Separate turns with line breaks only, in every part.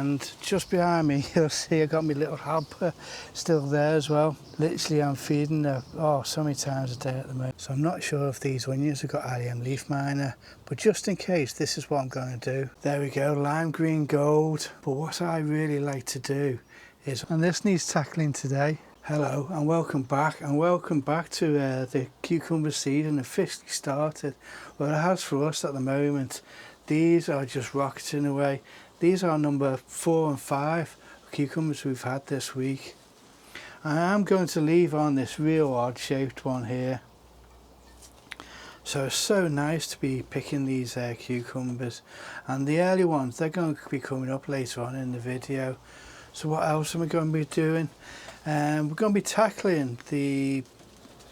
and just behind me you'll see I got my little hamper still there as well. Literally I'm feeding her so many times a day at the moment. So I'm not sure if these onions have got Allium Leaf Miner, but just in case, this is what I'm going to do. There we go, lime green gold. But what I really like to do is, and this needs tackling today. Hello and welcome back, to the cucumber season officially started. Well, it has for us at the moment. These are just rocketing away. These are number 4 and 5 cucumbers we've had this week. I am going to leave on this real odd shaped one here. So it's so nice to be picking these cucumbers, and the early ones, they're going to be coming up later on in the video. So what else am I going to be doing? We're going to be tackling the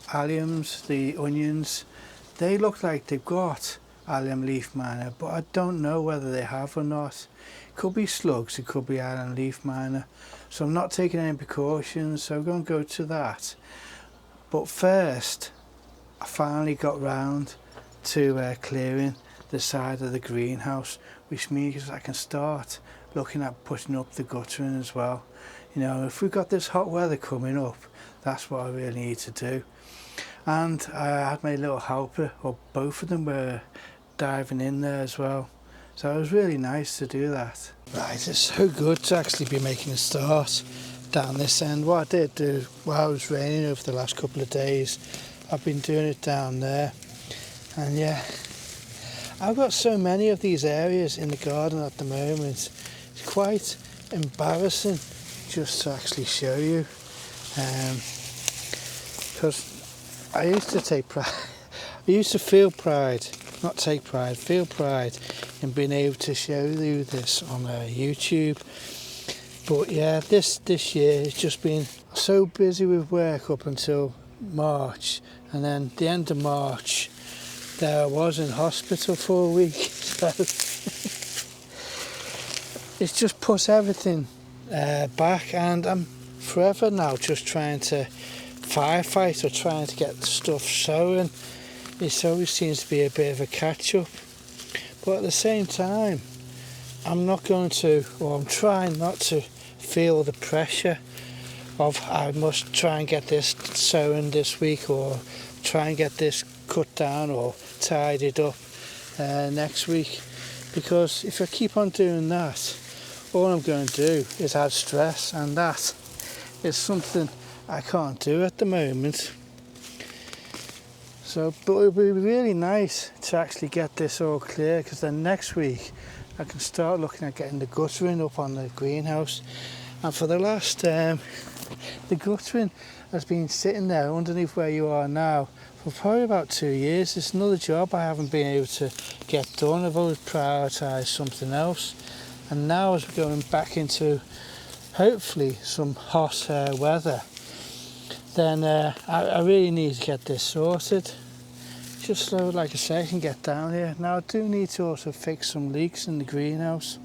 alliums, the onions. They look like they've got Allium Leaf Miner, but I don't know whether they have or not. It could be slugs, it could be Allium Leaf Miner. So I'm not taking any precautions, so I'm going to go to that. But first, I finally got round to clearing the side of the greenhouse, which means I can start looking at putting up the guttering as well. You know, if we've got this hot weather coming up, that's what I really need to do. And I had my little helper, or both of them were diving in there as well. So it was really nice to do that. Right, it's so good to actually be making a start down this end. What I did do while it was raining over the last couple of days, I've been doing it down there. And yeah, I've got so many of these areas in the garden at the moment. It's quite embarrassing just to actually show you, because I used to take pride, I used to feel pride, not take pride, feel pride in being able to show you this on YouTube. But yeah, this year it's just been so busy with work up until March, and then the end of March there I was in hospital for a week. So it's just put everything back, and I'm forever now just trying to firefight or trying to get stuff sowing. It always seems to be a bit of a catch up, but at the same time I'm trying not to feel the pressure of I must try and get this sown this week, or try and get this cut down or tidied up next week, because if I keep on doing that, all I'm going to do is add stress, and that is something I can't do at the moment. So, but it would be really nice to actually get this all clear, because then next week I can start looking at getting the guttering up on the greenhouse. And for the last, the guttering has been sitting there underneath where you are now for probably about 2 years. It's another job I haven't been able to get done. I've always prioritised something else. And now as we're going back into hopefully some hot weather, then I really need to get this sorted, just so, like I say, I can get down here. Now I do need to also fix some leaks in the greenhouse,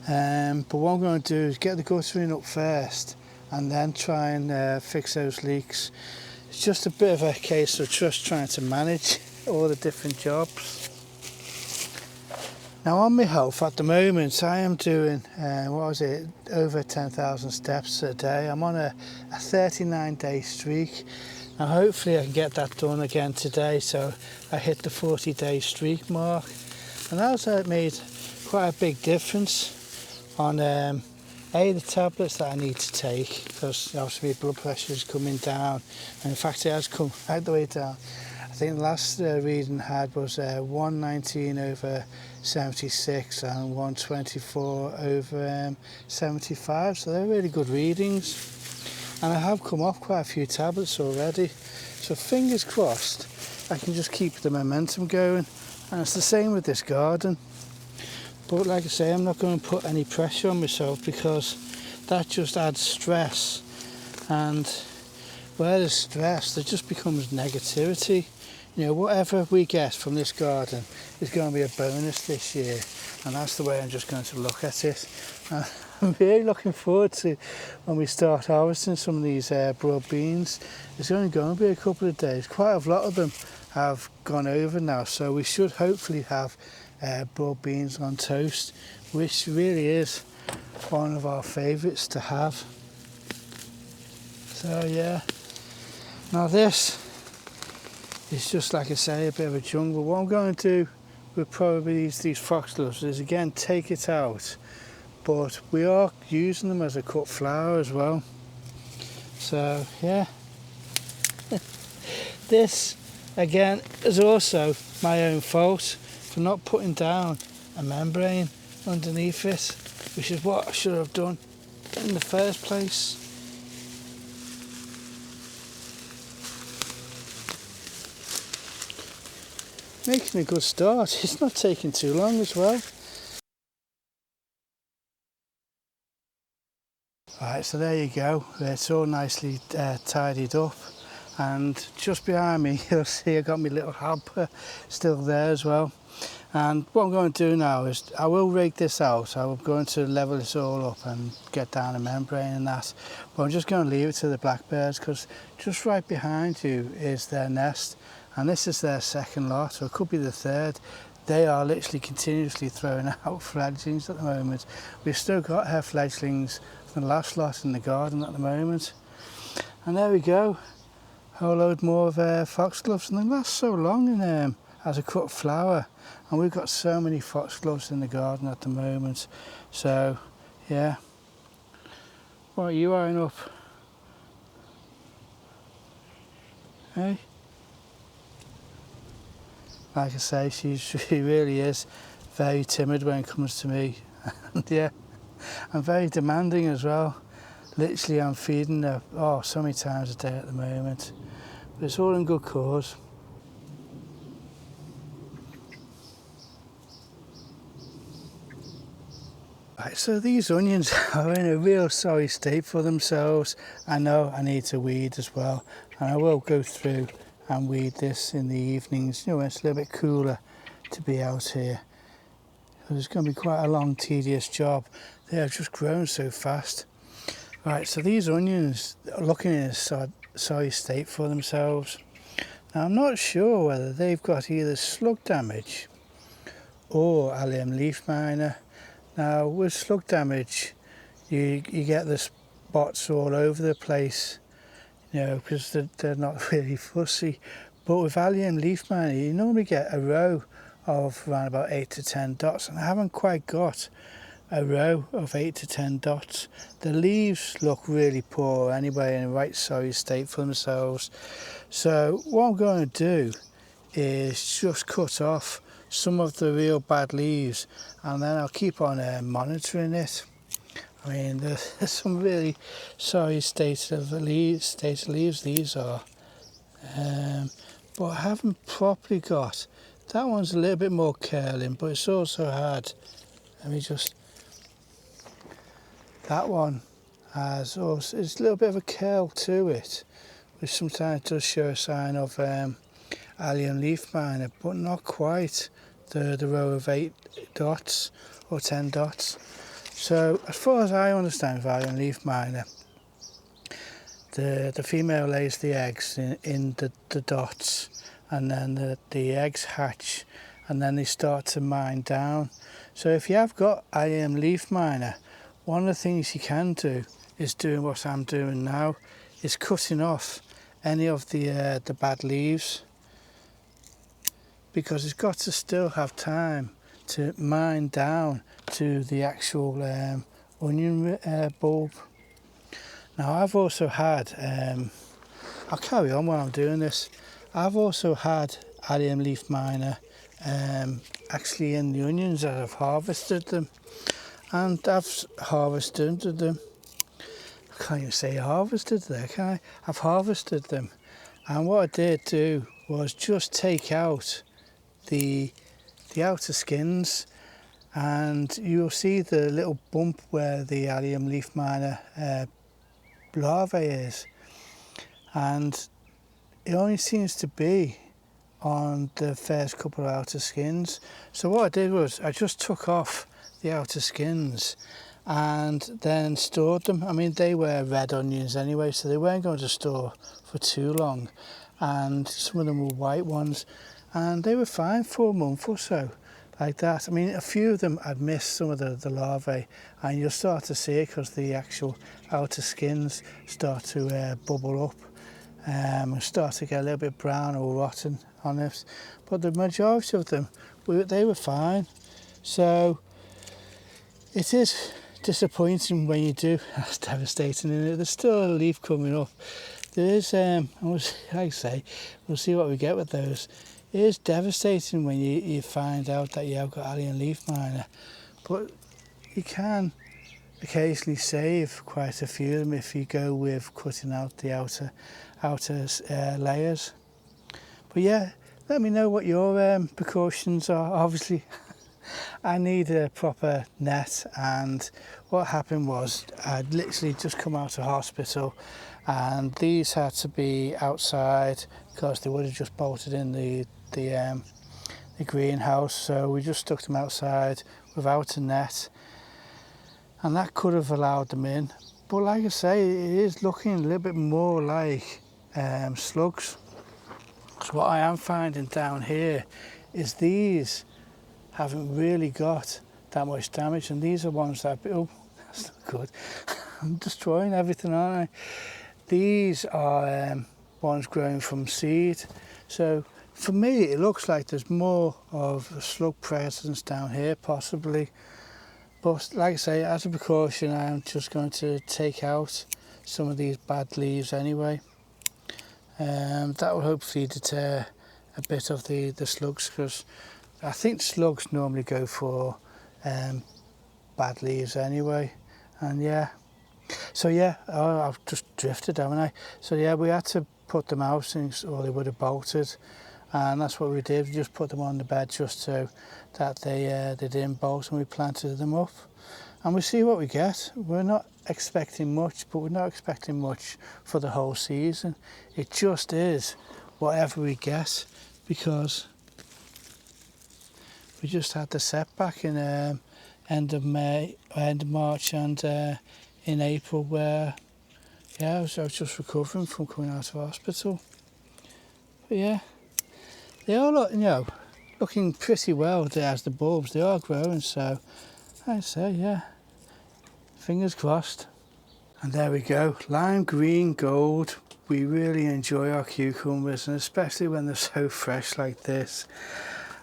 but what I'm going to do is get the guttering up first and then try and fix those leaks. It's just a bit of a case of just trying to manage all the different jobs. Now on my health at the moment, I am doing, over 10,000 steps a day. I'm on a 39-day streak. Now hopefully I can get that done again today, so I hit the 40-day streak mark. And that's made quite a big difference on the tablets that I need to take, because obviously my blood pressure is coming down, and in fact it has come right the way down. I think the last reading I had was 119 over 76 and 124 over 75, so they're really good readings. And I have come off quite a few tablets already, so fingers crossed I can just keep the momentum going. And it's the same with this garden. But like I say, I'm not going to put any pressure on myself, because that just adds stress, and where there's stress there just becomes negativity. You know, whatever we get from this garden is going to be a bonus this year, and that's the way I'm just going to look at it. I'm really looking forward to when we start harvesting some of these broad beans. It's only going to be a couple of days. Quite a lot of them have gone over now, so we should hopefully have broad beans on toast which really is one of our favourites to have. So yeah, now this is just, like I say, a bit of a jungle. What I'm going to do with probably these foxgloves is again take it out, but we are using them as a cut flower as well. So yeah, this again is also my own fault for not putting down a membrane underneath it, which is what I should have done in the first place. Making a good start. It's not taking too long as well. Right, so there you go. It's all nicely tidied up, and just behind me you'll see I got my little hamper still there as well. And what I'm going to do now is I will rake this out. I'm going to level this all up and get down a membrane and that, but I'm just going to leave it to the blackbirds, because just right behind you is their nest, and this is their second lot, or it could be the third. They are literally continuously throwing out fledglings at the moment. We've still got her fledglings from the last lot in the garden at the moment. And there we go, a whole load more of foxgloves, and they last so long in, as a cut flower. And we've got so many foxgloves in the garden at the moment. So yeah, what are you eyeing up? Hey? Like I say, she really is very timid when it comes to me. And yeah, I'm very demanding as well. Literally, I'm feeding her so many times a day at the moment. But it's all in good cause. Right, so these onions are in a real sorry state for themselves. I know I need to weed as well, and I will go through and weed this in the evenings, when it's a little bit cooler to be out here. It's going to be quite a long, tedious job. They have just grown so fast. Right, so these onions are looking in a sorry state for themselves. Now, I'm not sure whether they've got either slug damage or Allium Leaf Miner. Now, with slug damage, you get the spots all over the place, because they're not really fussy. But with Allium Leaf Miner, you normally get a row of around about 8 to 10 dots, and I haven't quite got a row of 8 to 10 dots. The leaves look really poor anyway, in a right sorry state for themselves. So what I'm going to do is just cut off some of the real bad leaves, and then I'll keep on monitoring it. I mean, there's some really sorry state of leaves these are, but I haven't properly got. That one's a little bit more curling, but it's also had. Let me just. That one has also, it's a little bit of a curl to it, which sometimes does show a sign of Allium Leaf Miner, but not quite the row of 8 dots or 10 dots. So as far as I understand with Allium Leaf Miner, the female lays the eggs in the dots, and then the eggs hatch, and then they start to mine down. So if you have got Allium Leaf Miner, one of the things you can do is doing what I'm doing now, is cutting off any of the bad leaves, because it's got to still have time to mine down to the actual onion bulb. Now I've also had, I'll carry on while I'm doing this, I've also had Allium Leaf Miner actually in the onions as I've harvested them, and I've harvested them. I can't even say harvested there, can I? I've harvested them, and what I did do was just take out the outer skins, and you'll see the little bump where the Allium Leaf Miner larvae is, and it only seems to be on the first couple of outer skins. So what I did was I just took off the outer skins and then stored them. I mean, they were red onions anyway, so they weren't going to store for too long, and some of them were white ones, and they were fine for a month or so. like that. I mean, a few of them I'd missed some of the larvae, and you'll start to see it because the actual outer skins start to bubble up and start to get a little bit brown or rotten on it. But the majority of them, they were fine. So it is disappointing when you do. That's devastating, isn't it? There's still a leaf coming up. There is, like I say, we'll see what we get with those. It is devastating when you find out that you have got Allium Leaf Miner, but you can occasionally save quite a few of them if you go with cutting out the outer layers. But yeah, let me know what your precautions are. Obviously, I need a proper net, and what happened was I'd literally just come out of hospital, and these had to be outside because they would have just bolted in the greenhouse. So we just stuck them outside without a net, and that could have allowed them in. But like I say, it is looking a little bit more like slugs. So what I am finding down here is these haven't really got that much damage, and these are ones that, oh, that's not good. I'm destroying everything, aren't I? These are ones growing from seed. So for me, it looks like there's more of a slug presence down here, possibly. But like I say, as a precaution, I'm just going to take out some of these bad leaves anyway. That will hopefully deter a bit of the slugs, because I think slugs normally go for bad leaves anyway. And yeah, so yeah, I've just drifted, haven't I? So yeah, we had to put them out, or they would have bolted, and that's what we did. We just put them on the bed just so that they didn't bolt, and we planted them up, and we'll see what we get. We're not expecting much, but we're not expecting much for the whole season. It just is whatever we get, because we just had the setback in end of March and in April, where yeah, I was just recovering from coming out of hospital. But yeah, they are looking pretty well there as the bulbs. They are growing, so I say yeah, fingers crossed. And there we go, lime green gold. We really enjoy our cucumbers, and especially when they're so fresh like this.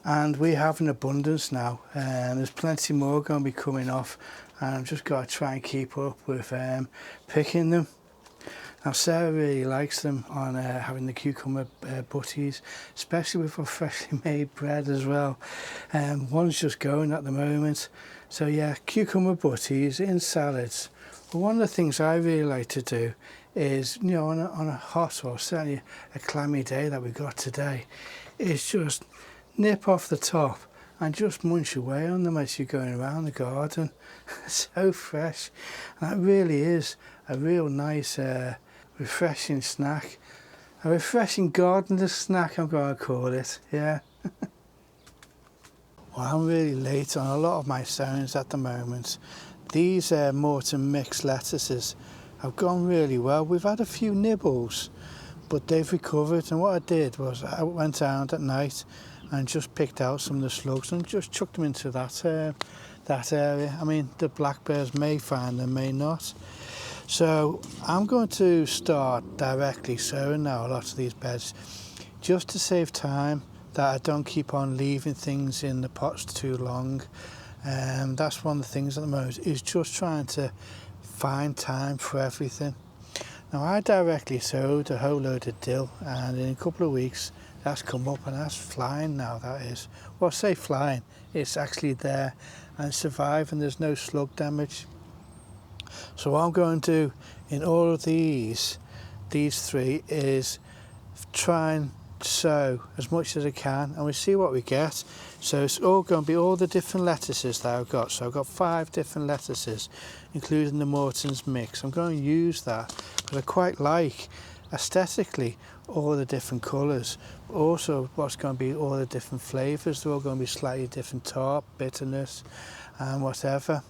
And we have an abundance now, and there's plenty more going to be coming off, and I've just got to try and keep up with picking them. Now Sarah really likes them on having the cucumber butties, especially with our freshly made bread as well. One's just going at the moment. So yeah, cucumber butties in salads. But one of the things I really like to do is, you know, on a hot or certainly a clammy day that we got today, is just nip off the top and just munch away on them as you're going around the garden. So fresh, and that really is a real nice refreshing snack, a refreshing gardener's snack, I'm going to call it. Yeah. Well, I'm really late on a lot of my sowings at the moment. These Morton mixed lettuces have gone really well. We've had a few nibbles, but they've recovered, and what I did was I went out at night and just picked out some of the slugs and just chucked them into that area. I mean, the blackbirds may find them, may not. So I'm going to start directly sowing now a lot of these beds, just to save time, that I don't keep on leaving things in the pots too long. That's one of the things at the moment, is just trying to find time for everything. Now I directly sowed a whole load of dill, and in a couple of weeks that's come up, and that's flying now, that is. Well, I say flying, it's actually there and surviving, there's no slug damage. So what I'm going to do in all of these three is try and sow as much as I can, and we see what we get. So it's all going to be all the different lettuces that I've got. So I've got 5 different lettuces, including the Morton's mix. I'm going to use that because I quite like aesthetically all the different colours. Also, what's going to be all the different flavours. They're all going to be slightly different tart, bitterness, and whatever.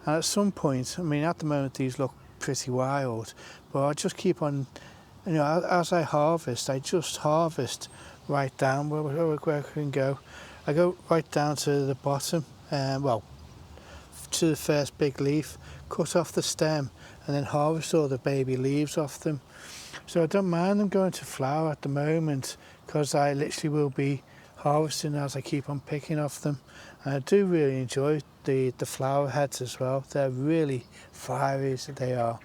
And at some point, I mean, at the moment these look pretty wild, but I just keep on, you know, as I harvest, I just harvest right down where I can go. I go right down to the bottom, well, to the first big leaf, cut off the stem and then harvest all the baby leaves off them. So I don't mind them going to flower at the moment, because I literally will be harvesting as I keep on picking off them. And I do really enjoy the flower heads as well. They're really fiery, as they are.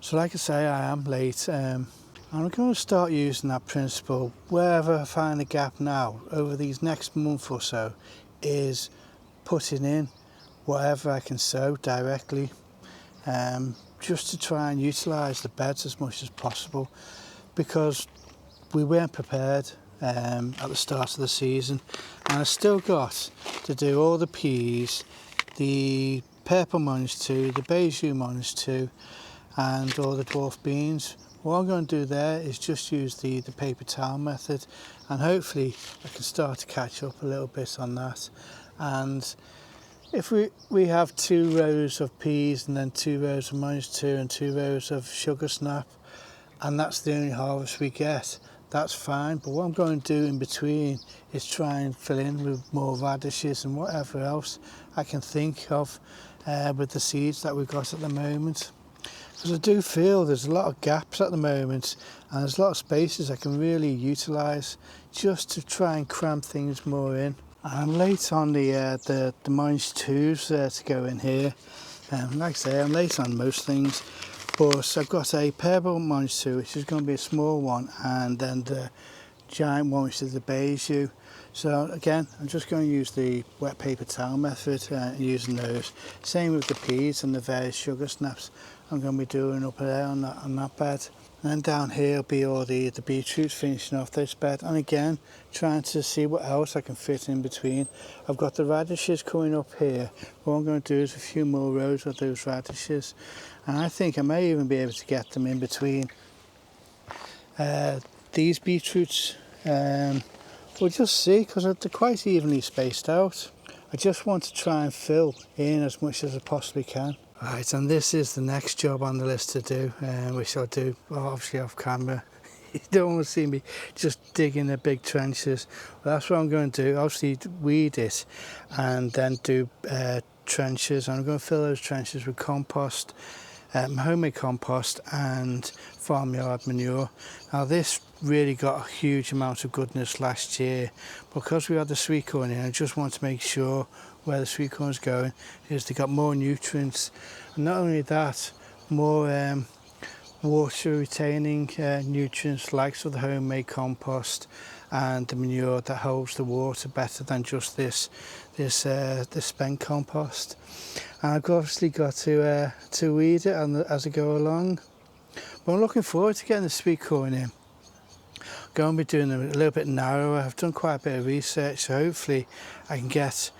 So like I say, I am late. I'm going to start using that principle wherever I find a gap now over these next month or so, is putting in whatever I can sow directly, just to try and utilise the beds as much as possible, because we weren't prepared at the start of the season, and I still got to do all the peas, the purple -2, the beige -2, and all the dwarf beans. What I'm going to do there is just use the paper towel method, and hopefully I can start to catch up a little bit on that. And if we have 2 rows of peas and then 2 rows of -2 and 2 rows of sugar snap, and that's the only harvest we get, that's fine. But what I'm going to do in between is try and fill in with more radishes and whatever else I can think of with the seeds that we've got at the moment. Because I do feel there's a lot of gaps at the moment, and there's a lot of spaces I can really utilise just to try and cram things more in. I'm late on the -2s to go in here. Like I say, I'm late on most things, but I've got a purple -2, which is going to be a small one, and then the giant one, which is the beige. So again, I'm just going to use the wet paper towel method, using those. Same with the peas and the various sugar snaps I'm going to be doing up there on that bed. And then down here will be all the beetroots, finishing off this bed, and again trying to see what else I can fit in between. I've got the radishes coming up here. What I'm going to do is a few more rows of those radishes, and I think I may even be able to get them in between these beetroots. We'll just see, because they're quite evenly spaced out. I just want to try and fill in as much as I possibly can. Right, and this is the next job on the list to do, which I'll do obviously off camera. You don't want to see me just digging the big trenches. Well, that's what I'm going to do. Obviously weed it and then do trenches. I'm going to fill those trenches with compost, homemade compost and farmyard manure. Now this really got a huge amount of goodness last year, because we had the sweet corn in. I just want to make sure where the sweet corn is going is they got more nutrients, and not only that, more water retaining nutrients, like the homemade compost and the manure that holds the water better than just this spent compost. And I've obviously got to weed it as I go along, but I'm looking forward to getting the sweet corn in. I'm going to be doing them a little bit narrower. I've done quite a bit of research, so hopefully I can get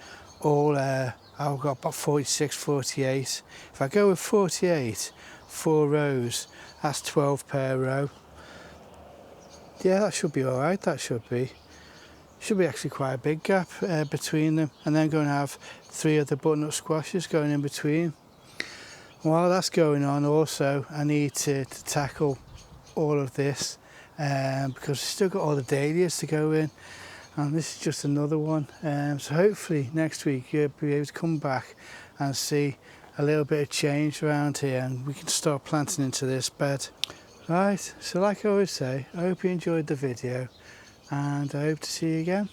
all I've got about 46, 48. If I go with 48, 4 rows, that's 12 per row. Yeah, that should be all right. That should be actually quite a big gap between them, and then going to have 3 of the butternut squashes going in between. While that's going on, also I need to tackle all of this, because I've still got all the dahlias to go in, and this is just another one. So hopefully next week you'll be able to come back and see a little bit of change around here, and we can start planting into this bed. Right, so like I always say, I hope you enjoyed the video, and I hope to see you again.